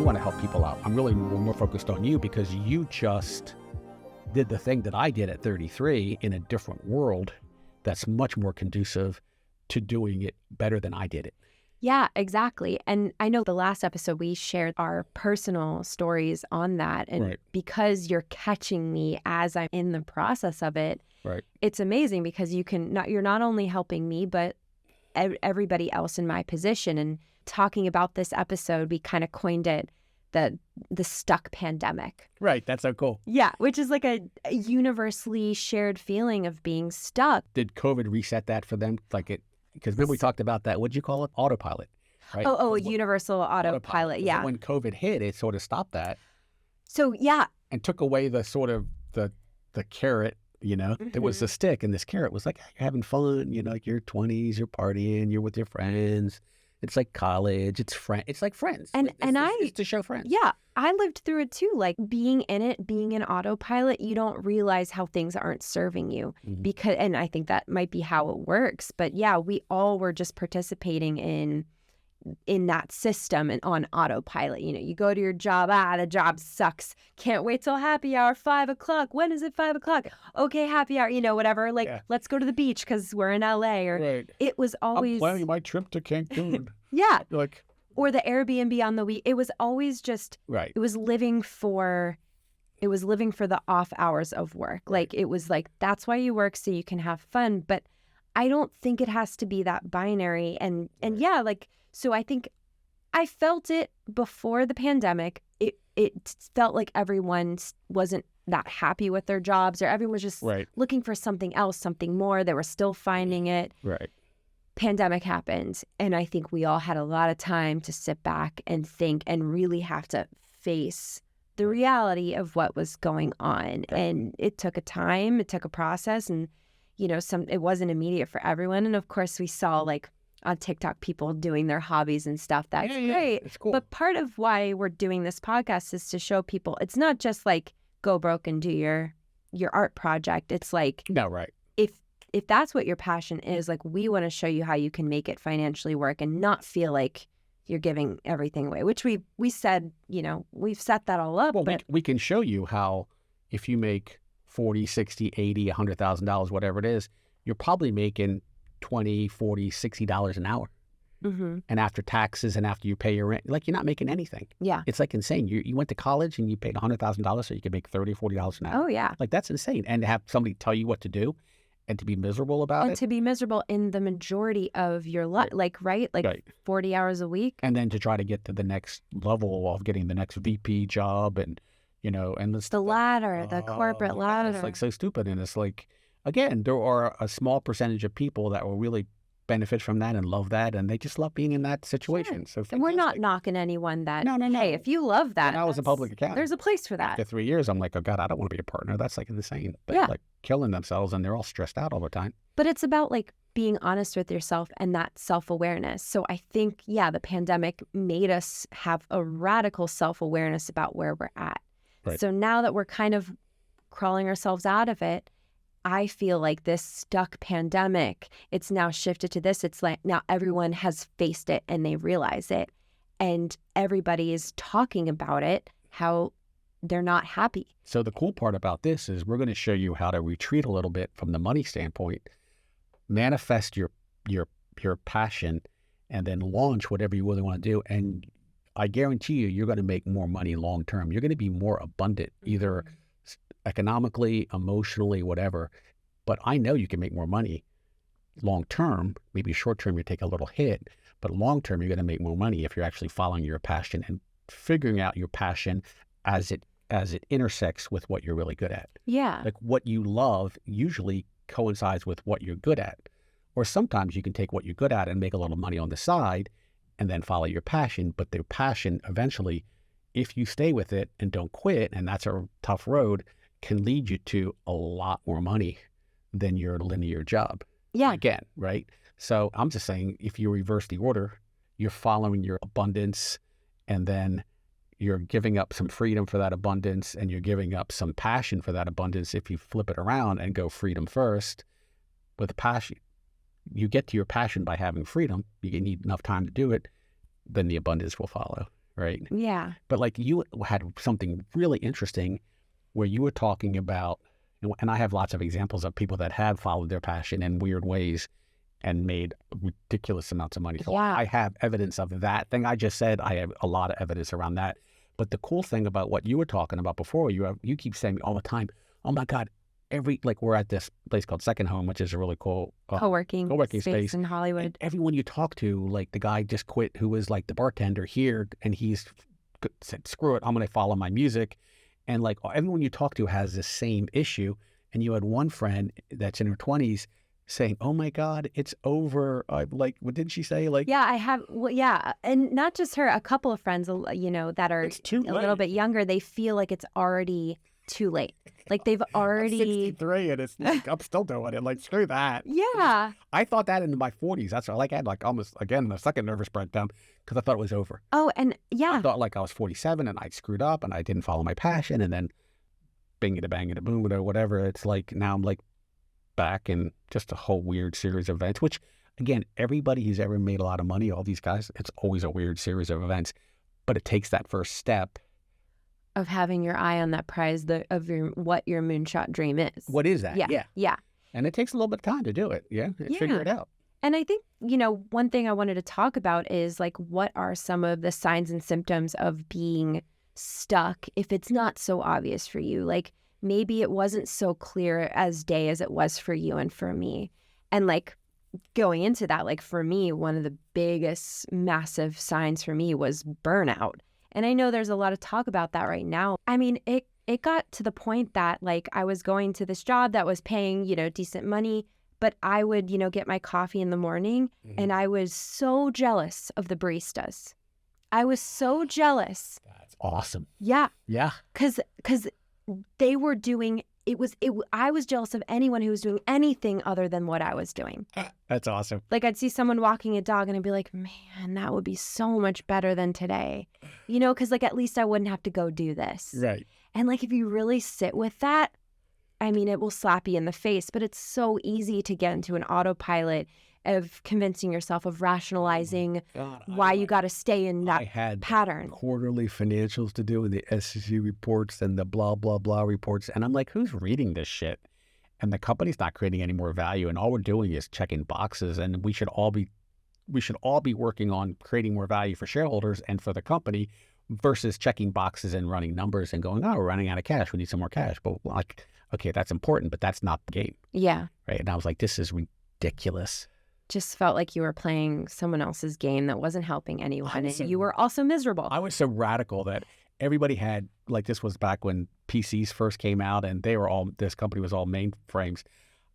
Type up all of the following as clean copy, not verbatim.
want to help people out. I'm really more focused on you because you just did the thing that I did at 33 in a different world that's much more conducive to doing it better than I did it. Yeah, exactly. And I know the last episode we shared our personal stories on that. And because you're catching me as I'm in the process of it, it's amazing because you're not only helping me, but everybody else in my position. And talking about this episode, we kind of coined it the stuck pandemic. Right. That's so cool. Yeah. Which is like a universally shared feeling of being stuck. Did COVID reset that for them? Because then we talked about that. What'd you call it? Autopilot. Right? Universal autopilot. Yeah. When COVID hit, it sort of stopped that. So, yeah. And took away the sort of the carrot, There was the stick, and this carrot was like, you're having fun, like your 20s, you're partying, you're with your friends. It's like college. It's like friends. It's to show friends. Yeah, I lived through it too. Like being in it, being in autopilot, you don't realize how things aren't serving you and I think that might be how it works. But yeah, we all were just participating in that system and on autopilot. You go to your job, the job sucks. Can't wait till happy hour, 5:00. When is it 5:00? Okay, happy hour, whatever. Let's go to the beach because we're in LA. Or it was always... I'm planning my trip to Cancun. Yeah. Or the Airbnb on the week. It was always just... It was living for the off hours of work. It was like, that's why you work, so you can have fun. But I don't think it has to be that binary. And yeah, so I think I felt it before the pandemic. It felt like everyone wasn't that happy with their jobs, or everyone was just looking for something else, something more. They were still finding it. Pandemic happened, and I think we all had a lot of time to sit back and think and really have to face the reality of what was going on. And it took a time, it took a process, and it wasn't immediate for everyone. And of course, we saw on TikTok, people doing their hobbies and stuff. That's great. It's cool. But part of why we're doing this podcast is to show people it's not just go broke and do your art project. It's if that's what your passion is, we want to show you how you can make it financially work and not feel like you're giving everything away, which we said, we've set that all up. Well, but we can show you how if you make $40, $60, $80, $100,000, whatever it is, you're probably making $20, $40, $60 an hour. And after taxes and after you pay your rent, you're not making anything. Yeah. It's insane. You went to college and you paid $100,000 so you could make $30, $40 an hour. Oh, yeah. That's insane. And to have somebody tell you what to do and to be miserable about it. And to be miserable in the majority of your life, 40 hours a week. And then to try to get to the next level of getting the next VP job and, and the ladder, the corporate ladder. It's so stupid. And it's again, there are a small percentage of people that will really benefit from that and love that, and they just love being in that situation. Sure. So we're not knocking anyone that. No. Hey, if you love that, when I was a public accountant, there's a place for that. After 3 years, I'm like, oh God, I don't want to be a partner. That's insane. They're killing themselves, and they're all stressed out all the time. But it's about being honest with yourself and that self-awareness. So I think, the pandemic made us have a radical self-awareness about where we're at. Right. So now that we're kind of crawling ourselves out of it, I feel like this stuck pandemic, it's now shifted to this. It's now everyone has faced it and they realize it. And everybody is talking about it, how they're not happy. So the cool part about this is we're going to show you how to retreat a little bit from the money standpoint, manifest your passion, and then launch whatever you really want to do. And I guarantee you're going to make more money long term. You're going to be more abundant, either economically, emotionally, whatever. But I know you can make more money long term. Maybe short term you take a little hit, but long term you're going to make more money if you're actually following your passion and figuring out your passion as it intersects with what you're really good at. Yeah. What you love usually coincides with what you're good at. Or sometimes you can take what you're good at and make a little money on the side and then follow your passion. But the passion eventually, if you stay with it and don't quit, and that's a tough road, can lead you to a lot more money than your linear job. Yeah. Again, right? So I'm just saying, if you reverse the order, you're following your abundance, and then you're giving up some freedom for that abundance, and you're giving up some passion for that abundance. If you flip it around and go freedom first with passion, you get to your passion by having freedom. You need enough time to do it, then the abundance will follow. right? Yeah. But like you had something really interesting where you were talking about, and I have lots of examples of people that have followed their passion in weird ways and made ridiculous amounts of money. So Yeah. I have evidence of that thing I just said. I have a lot of evidence around that. But the cool thing about what you were talking about before, you keep saying all the time, oh my God, we're at this place called Second Home, which is a really cool co-working space in Hollywood. And everyone you talk to, like the guy just quit who was like the bartender here, and he's said, screw it, I'm going to follow my music. And like everyone you talk to has the same issue. And you had one friend that's in her 20s saying, oh my God, it's over. Like, what did she say? Like, yeah, I have. Well, yeah. And not just her, a couple of friends, that are a little bit younger, they feel like it's already too late. Like they've already. I'm 63 and it's like, I'm still doing it. Like, screw that. Yeah. I thought that in my 40s. That's why I had like almost, again, the second nervous breakdown because I thought it was over. Oh, and yeah. I thought like I was 47 and I screwed up and I didn't follow my passion, and then bang it boom or whatever. It's like now I'm like back in just a whole weird series of events, which again, everybody who's ever made a lot of money, all these guys, it's always a weird series of events, but it takes that first step of having your eye on that prize what your moonshot dream is. What is that? Yeah. And it takes a little bit of time to do it. Figure it out. And I think, one thing I wanted to talk about is like, what are some of the signs and symptoms of being stuck if it's not so obvious for you? Like maybe it wasn't so clear as day as it was for you and for me. And like going into that, like for me, one of the biggest massive signs for me was burnout. And I know there's a lot of talk about that right now. I mean, it got to the point that like I was going to this job that was paying, decent money, but I would, get my coffee in the morning and I was so jealous of the baristas. I was so jealous. That's awesome. Yeah. Yeah. Because they were doing, I was jealous of anyone who was doing anything other than what I was doing. That's awesome. Like I'd see someone walking a dog and I'd be like, man, that would be so much better than today. Because like at least I wouldn't have to go do this. Right. And like if you really sit with that, I mean, it will slap you in the face, but it's so easy to get into an autopilot of convincing yourself, of rationalizing why you got to stay in that pattern. Quarterly financials to do and the SEC reports and the blah, blah, blah reports. And I'm like, who's reading this shit? And the company's not creating any more value. And all we're doing is checking boxes. And we should all be working on creating more value for shareholders and for the company versus checking boxes and running numbers and going, oh, we're running out of cash. We need some more cash. But like, okay, that's important, but that's not the game. Yeah. Right. And I was like, this is ridiculous. Just felt like you were playing someone else's game that wasn't helping anyone, and you were also miserable. I was so radical that everybody had, like, this was back when PCs first came out and this company was all mainframes.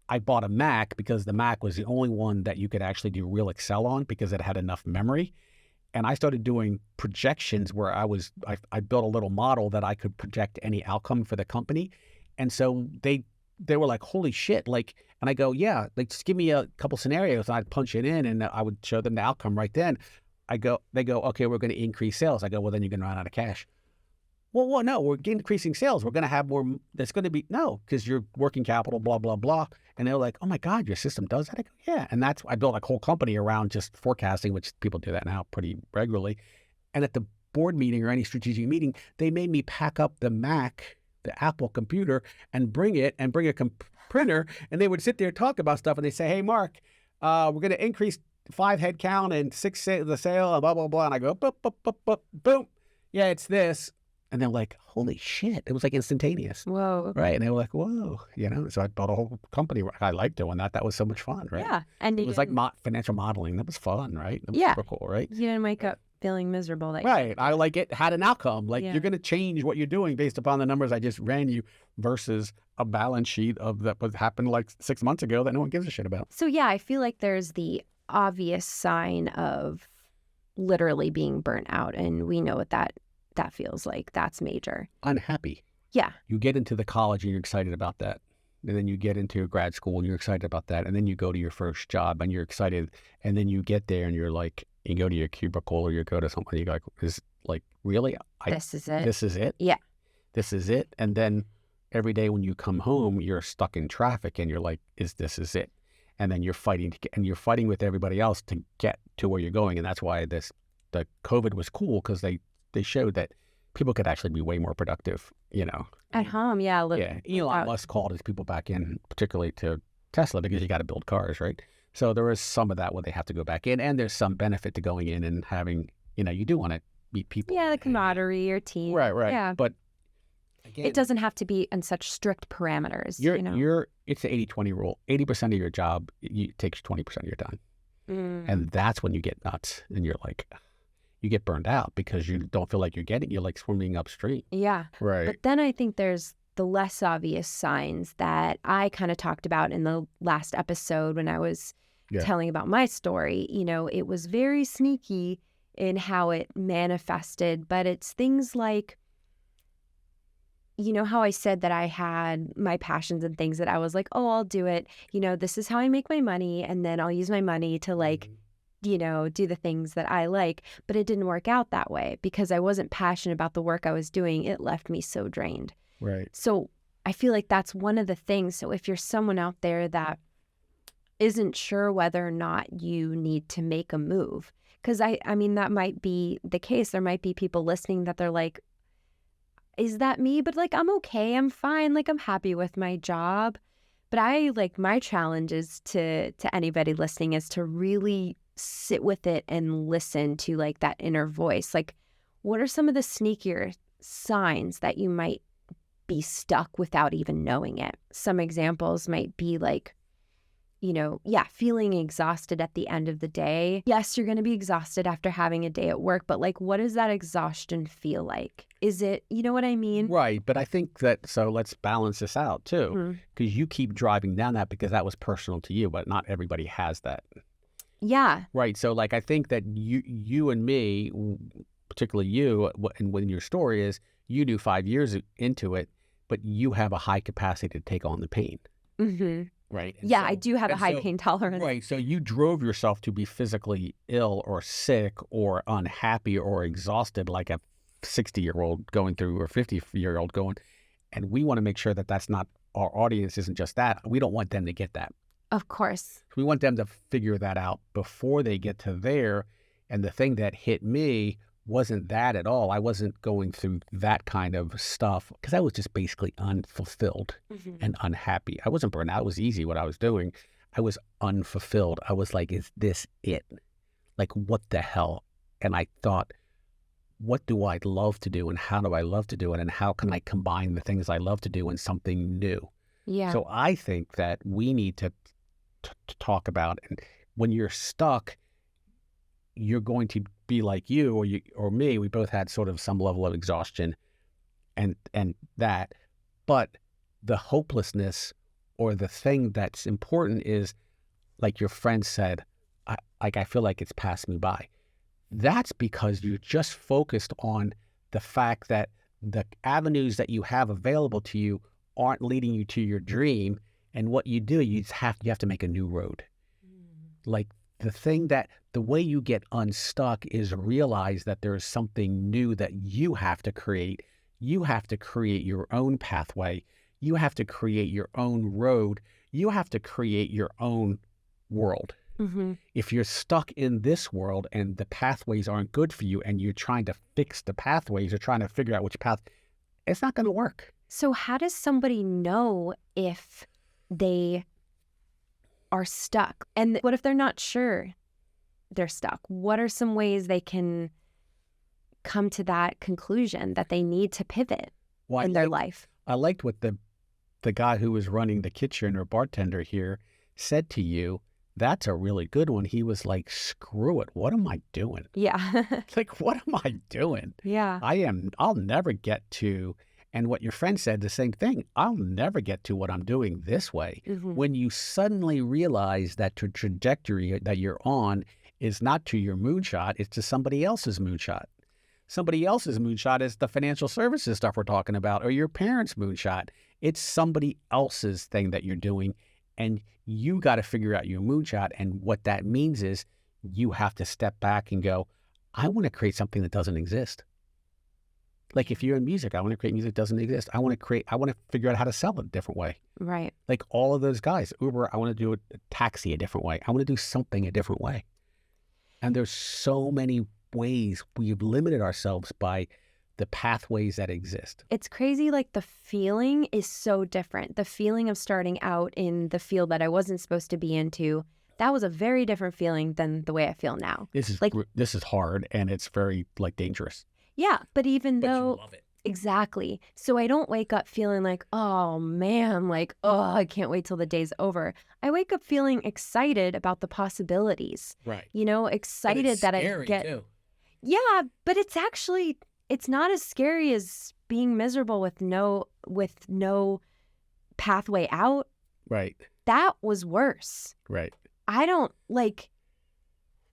I bought a Mac because the Mac was the only one that you could actually do real Excel on because it had enough memory. And I started doing projections where I built a little model that I could project any outcome for the company. And so they were like, holy shit. Like, and I go, yeah, like just give me a couple scenarios and I'd punch it in and I would show them the outcome right then. They go, okay, we're going to increase sales. I go, well, then you're going to run out of cash. Well, no, we're increasing sales. We're going to have more. That's going to be, no, because you're working capital, blah, blah, blah. And they're like, oh my God, your system does that? I go, yeah. And I built a whole company around just forecasting, which people do that now pretty regularly. And at the board meeting or any strategic meeting, they made me pack up the Mac, the Apple computer, and bring a printer. And they would sit there and talk about stuff. And they say, hey, Mark, we're going to increase 5 head count and 6 the sale, and blah, blah, blah. And I go, boop, boop, boop, boop, boom. Yeah, it's this. And they're like, holy shit. It was like instantaneous. Whoa. Right. And they were like, whoa. So I built a whole company. I liked doing that. That was so much fun, right? Yeah. And it was like financial modeling. That was fun, right? That was super cool, right? You didn't wake up feeling miserable. Right. I like it had an outcome. Like you're going to change what you're doing based upon the numbers I just ran you versus a balance sheet of that what happened like 6 months ago that no one gives a shit about. So yeah, I feel like there's the obvious sign of literally being burnt out. And we know what that feels like. That's major. Unhappy. Yeah. You get into the college and you're excited about that. And then you get into grad school and you're excited about that. And then you go to your first job and you're excited. And then you get there and you're like, you go to your cubicle or you go to something, you go, is like, really? This is it? This is it? Yeah. This is it? And then every day when you come home, you're stuck in traffic and you're like, this is it? And then you're fighting with everybody else to get to where you're going. And that's why the COVID was cool because they they showed that people could actually be way more productive, At home, yeah. Elon Musk called his people back in, particularly to Tesla, because you got to build cars, right? So there is some of that where they have to go back in, and there's some benefit to going in and having, you do want to meet people. Yeah, the camaraderie or team. Right. Yeah. But again, it doesn't have to be in such strict parameters. It's the 80-20 rule. 80% of your job takes 20% of your time. And that's when you get nuts and you're like, you get burned out because you don't feel like you're like swimming upstream. Yeah. Right. But then I think there's the less obvious signs that I kind of talked about in the last episode when I was telling about my story. It was very sneaky in how it manifested, but it's things like, how I said that I had my passions and things that I was like, oh, I'll do it. This is how I make my money. And then I'll use my money to do the things that I like. But it didn't work out that way because I wasn't passionate about the work I was doing. It left me so drained. Right. So I feel like that's one of the things. So if you're someone out there that isn't sure whether or not you need to make a move, because I mean, that might be the case. There might be people listening that they're like, is that me? But like, I'm okay. I'm fine. Like, I'm happy with my job. But my challenge is to anybody listening is to really sit with it and listen to like that inner voice. Like, what are some of the sneakier signs that you might be stuck without even knowing it? Some examples might be like, feeling exhausted at the end of the day. Yes, you're going to be exhausted after having a day at work, but like, what does that exhaustion feel like? Is it, you know what I mean? Right. But I think so let's balance this out too, because you keep driving down that because that was personal to you, but not everybody has that. Yeah. Right. So like, I think that you and me, particularly you, and when your story is, you do 5 years into it, but you have a high capacity to take on the pain. Mm-hmm. Right. Yeah, I do have a high pain tolerance. Right. So you drove yourself to be physically ill or sick or unhappy or exhausted like a 60-year-old going through or 50-year-old going. And we want to make sure that that's not, our audience isn't just that. We don't want them to get that. Of course. We want them to figure that out before they get to there. And the thing that hit me wasn't that at all. I wasn't going through that kind of stuff because I was just basically unfulfilled and unhappy. I wasn't burned out. It was easy what I was doing. I was unfulfilled. I was like, is this it? Like, what the hell? And I thought, what do I love to do and how do I love to do it? And how can I combine the things I love to do in something new? Yeah. So I think that we need to talk about, and when you're stuck, you're going to be like you or me. We both had sort of some level of exhaustion and that, but the hopelessness or the thing that's important is, like your friend said, I feel like it's passed me by. That's because you're just focused on the fact that the avenues that you have available to you aren't leading you to your dream. And what you do, you have to make a new road. Like, the way you get unstuck is realize that there is something new that you have to create. You have to create your own pathway. You have to create your own road. You have to create your own world. Mm-hmm. If you're stuck in this world and the pathways aren't good for you and you're trying to fix the pathways or trying to figure out which path, it's not going to work. So how does somebody know if they are stuck? And what if they're not sure they're stuck? What are some ways they can come to that conclusion that they need to pivot in their life? I liked what the guy who was running the kitchen or bartender here said to you. That's a really good one. He was like, screw it. What am I doing? Yeah. Like, what am I doing? Yeah. I'll never get to, and what your friend said, the same thing. I'll never get to what I'm doing this way. Mm-hmm. When you suddenly realize that the trajectory that you're on is not to your moonshot, it's to somebody else's moonshot. Somebody else's moonshot is the financial services stuff we're talking about, or your parents' moonshot. It's somebody else's thing that you're doing. And you got to figure out your moonshot. And what that means is you have to step back and go, I want to create something that doesn't exist. Like if you're in music, I want to create music that doesn't exist. I want to figure out how to sell it a different way. Right. Like all of those guys, Uber, I want to do a taxi a different way. I want to do something a different way. And there's so many ways we've limited ourselves by the pathways that exist. It's crazy. Like the feeling is so different. The feeling of starting out in the field that I wasn't supposed to be into, that was a very different feeling than the way I feel now. This is hard and it's very dangerous. Yeah, but But you though love it. exactly. So I don't wake up feeling like, oh man, like, oh, I can't wait till the day's over. I wake up feeling excited about the possibilities. Right. Excited that I get. Too. Yeah, but it's not as scary as being miserable with no pathway out. Right. That was worse. Right. I don't like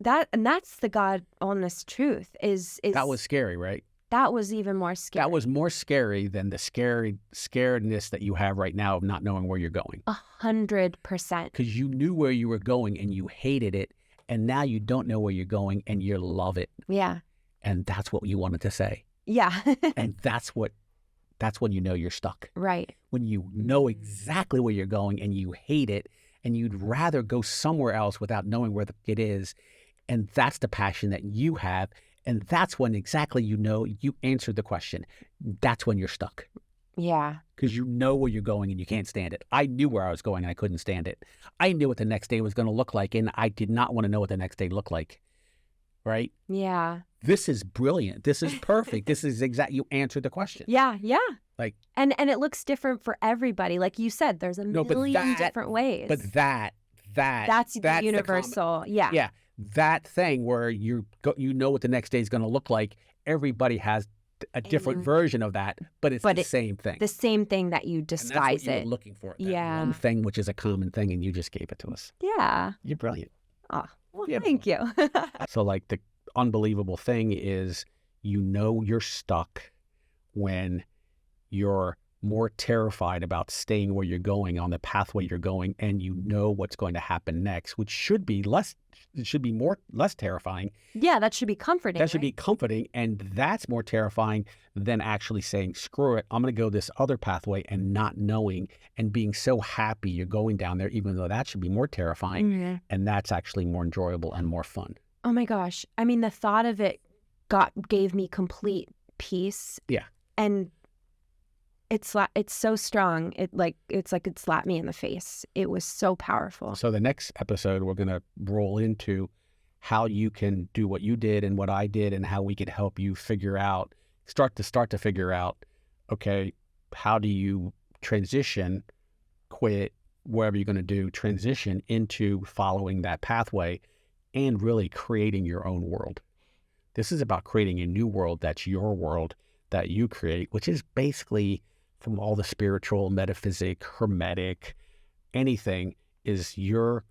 that, and that's the God honest truth is That was scary, right? that was even more scary. That was more scary than the scaredness that you have right now of not knowing where you're going. 100%. Because you knew where you were going and you hated it, and now you don't know where you're going and you love it. Yeah. And that's what you wanted to say. Yeah. And that's when you know you're stuck. Right. When you know exactly where you're going and you hate it and you'd rather go somewhere else without knowing where it is. And that's the passion that you have. And that's when exactly you answered the question. That's when you're stuck. Yeah. Because you know where you're going and you can't stand it. I knew where I was going and I couldn't stand it. I knew what the next day was going to look like, and I did not want to know what the next day looked like. Right? Yeah. This is brilliant. This is perfect. This is you answered the question. Yeah. Yeah. Like, and it looks different for everybody. Like you said, there's a million different ways. But that's the universal. Yeah. Yeah. That thing where you know what the next day is going to look like. Everybody has a different version of that, but it's the same thing. The same thing that you disguise and that's what you were looking for. Yeah. One thing, which is a common thing, and you just gave it to us. Yeah. You're brilliant. Oh, well, thank you. So like the unbelievable thing is, you're stuck when you're more terrified about staying where you're going on the pathway you're going, and you know what's going to happen next, which should be less terrifying. Yeah, that should be comforting. That should be comforting, and that's more terrifying than actually saying, screw it, I'm going to go this other pathway, and not knowing and being so happy you're going down there, even though that should be more terrifying. Mm-hmm. And that's actually more enjoyable and more fun. Oh my gosh. I mean, the thought of it gave me complete peace. Yeah. And it's so strong. It's like it slapped me in the face. It was so powerful. So the next episode, we're going to roll into how you can do what you did and what I did, and how we could help you start to figure out, okay, how do you transition, quit, whatever you're going to do, transition into following that pathway and really creating your own world. This is about creating a new world that's your world that you create, which is basically, from all the spiritual, metaphysic, hermetic, anything, is your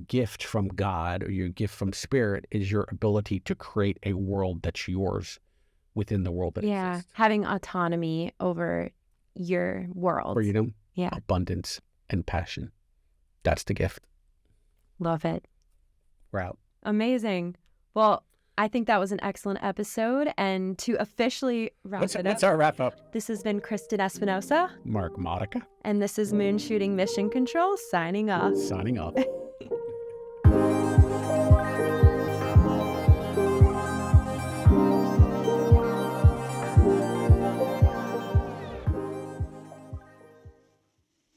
gift from God, or your gift from spirit is your ability to create a world that's yours within the world that exists. Having autonomy over your world. Freedom, yeah, abundance, and passion. That's the gift. Love it. We're out. Amazing. Well, I think that was an excellent episode. And to officially wrap it up. What's our wrap up? This has been Kristen Espinosa. Mark Modica. And this is MoonShooting Mission Control signing off. Signing off.